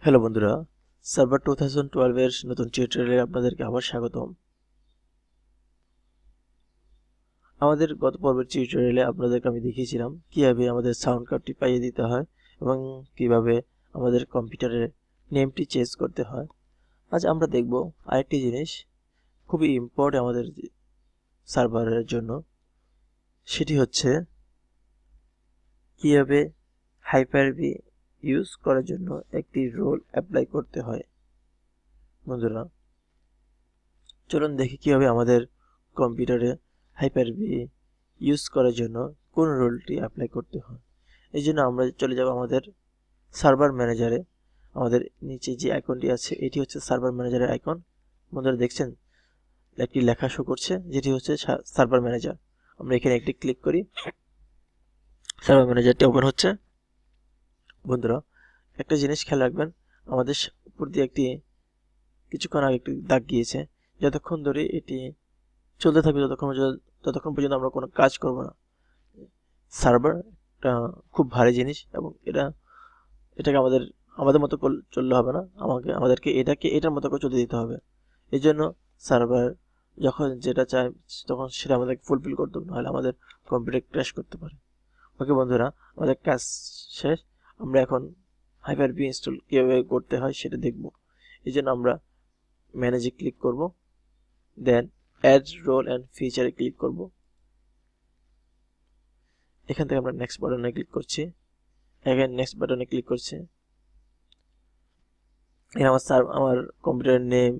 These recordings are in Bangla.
হ্যালো বন্ধুরা, সার্ভার 2012 এর নতুন টিউটোরিয়ালে আপনাদেরকে আবার স্বাগতম। আমাদের গত পর্বের টিউটোরিয়ালে আপনাদেরকে আমি দেখিয়েছিলাম কিভাবে আমাদের সাউন্ড কার্ডটি পাইয়ে দিতে হয় এবং কিভাবে আমাদের কম্পিউটারের নেমটি চেঞ্জ করতে হয়। আজ আমরা দেখব আরেকটি জিনিস খুবই ইম্পর্টেন্ট আমাদের সার্ভারের জন্য, সেটি হচ্ছে কিভাবে হাইপার-ভি ইউজ করার জন্য একটি রোল অ্যাপ্লাই করতে হয়। বন্ধুরা, চলুন দেখি কিভাবে আমাদের কম্পিউটারে হাইপার-ভি ইউজ করার জন্য কোন রোলটি অ্যাপ্লাই করতে হয়। এই জন্য আমরা চলে যাব আমাদের সার্ভার ম্যানেজারে। আমাদের নিচে যে আইকনটি আছে এটি হচ্ছে সার্ভার ম্যানেজারের আইকন। বন্ধুরা দেখছেন একটি লেখা শো করছে যেটি হচ্ছে সার্ভার ম্যানেজার। আমরা এখানে একটি ক্লিক করি, সার্ভার ম্যানেজারটি ওপেন হচ্ছে। বন্ধুরা, একটা জিনিস খেয়াল রাখবেন, আমাদের উপর দিয়ে কিছুক্ষণ আগে একটি দাগ গিয়েছে। যতক্ষণ ধরে এটি চলতে থাকবে ততক্ষণ পর্যন্ত আমরা কোনো কাজ করব না। সার্ভার খুব ভারী জিনিস এবং এটাকে আমাদের মতো চললে হবে না, আমাদেরকে এটার মতো করে চলতে দিতে হবে। এই জন্য সার্ভার যখন যেটা চায় তখন সেটা আমাদেরকে ফুলফিল করতে হবে, নাহলে আমাদের কম্পিউটার ক্র্যাশ করতে পারে। ওকে বন্ধুরা, আমাদের কাজ শেষ। আমরা এখন হাইপার-ভি ইনস্টল কীভাবে করতে হয় সেটা দেখব। এই জন্য আমরা ম্যানেজে ক্লিক করব, দেন অ্যাড রোল অ্যান্ড ফিচারে ক্লিক করব। এখান থেকে আমরা নেক্সট বাটনে ক্লিক করছি, এখানে নেক্সট বাটনে ক্লিক করছি। এখানে আমার কম্পিউটারের নেম,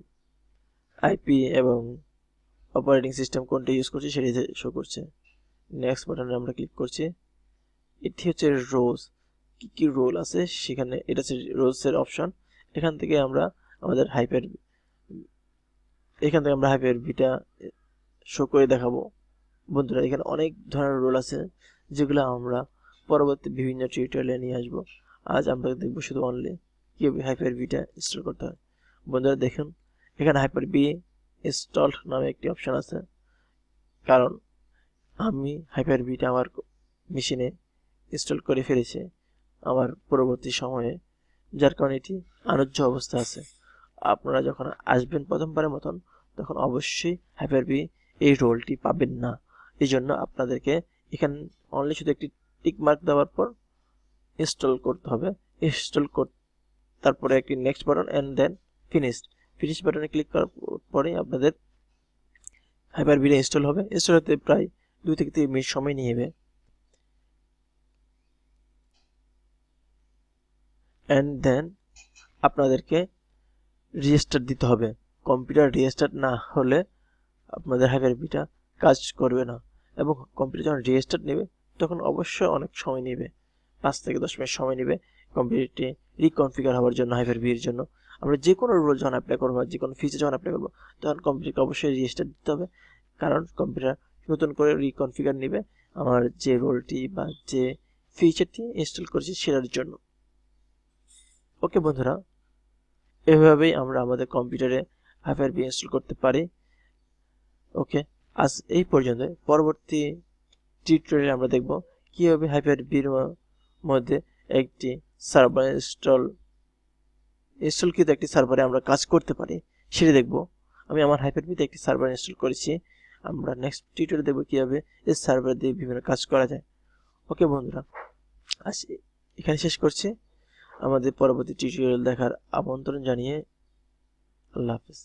আইপি এবং অপারেটিং সিস্টেম কোনটা ইউজ করছি সেটি শো করছে। নেক্সট বাটনে আমরা ক্লিক করছি। এটি হচ্ছে রোজ, কি রোল আছে সেখানে, এটা হচ্ছে রোজের অপশন। এখান থেকে আমরা হাইপার-ভিটা শো করে দেখাবো। বন্ধুরা, এখানে অনেক ধরনের রোল আছে যেগুলো আমরা পরবর্তী বিভিন্ন টিউটোরিয়ালে নিয়ে আসবো। আজ আমরা দেখবো শুধু অনলি কিভাবে হাইপার-ভিটা ইনস্টল করতে হয়। বন্ধুরা দেখুন, এখানে হাইপার-ভি ইনস্টলড নামে একটি অপশন আছে, কারণ আমি হাইপার-ভিটা আমার মেশিনে ইনস্টল করে ফেলেছি আমার পরবর্তী সময়ে, যার কারণে এটি আনুজ্য অবস্থা আছে। আপনারা যখন আসবেন প্রথমবারের মতন তখন অবশ্যই হাইপার-ভি এই রোলটি পাবেন না। এই জন্য আপনাদেরকে এখানে অনলি শুধু একটি টিক মার্ক দেওয়ার পর ইনস্টল করতে হবে। তারপরে একটি next button and then finish বাটনে ক্লিক করার পরে আপনাদের হাইপার-ভিটা ইনস্টল হবে। ইনস্টল হতে প্রায় 2 থেকে 3 মিনিট সময় নিয়ে নেবে। অ্যান্ড দেন আপনাদেরকে রিস্টার্ট দিতে হবে। কম্পিউটার রিস্টার্ট না হলে আপনাদের হাইপার-ভিটা কাজ করবে না, এবং কম্পিউটার যখন রিস্টার্ট নেবে তখন অবশ্যই অনেক সময় নেবে, 5 থেকে 10 মিনিট সময় নেবে কম্পিউটারটি রিকনফিগার হওয়ার জন্য। হাইপার-ভির জন্য আমরা যে কোনো রোল যখন অ্যাপ্লাই করবো, যে কোনো ফিচার যখন অ্যাপ্লাই করবো, তখন কম্পিউটারকে অবশ্যই রিস্টার্ট দিতে হবে, কারণ কম্পিউটার নতুন করে রিকনফিগার নেবে আমার যে রোলটি বা যে ফিচারটি ইনস্টল করেছি সেটার জন্য। ওকে বন্ধুরা, এভাবেই আমরা আমাদের কম্পিউটারে হাইপার-ভি ইনস্টল করতে পারি। ওকে, আজ এই পর্যন্ত। পরবর্তী টিউটোরিয়ালে আমরা দেখব কিভাবে হাইপার-ভির মধ্যে একটি সার্ভার ইনস্টলকৃত একটি সার্ভারে আমরা কাজ করতে পারি সেটা দেখব। আমি আমার হাইপার-ভিতে একটি সার্ভার ইনস্টল করেছি। আমরা নেক্সট টিউটোরিয়ালে দেখব কিভাবে এই সার্ভার দিয়ে বিভিন্ন কাজ করা যায়। ওকে বন্ধুরা, আজ এখানে শেষ করছি। আমাদের পরবর্তী টিউটোরিয়াল দেখার আমন্ত্রণ জানিয়ে আল্লাহ হাফেজ।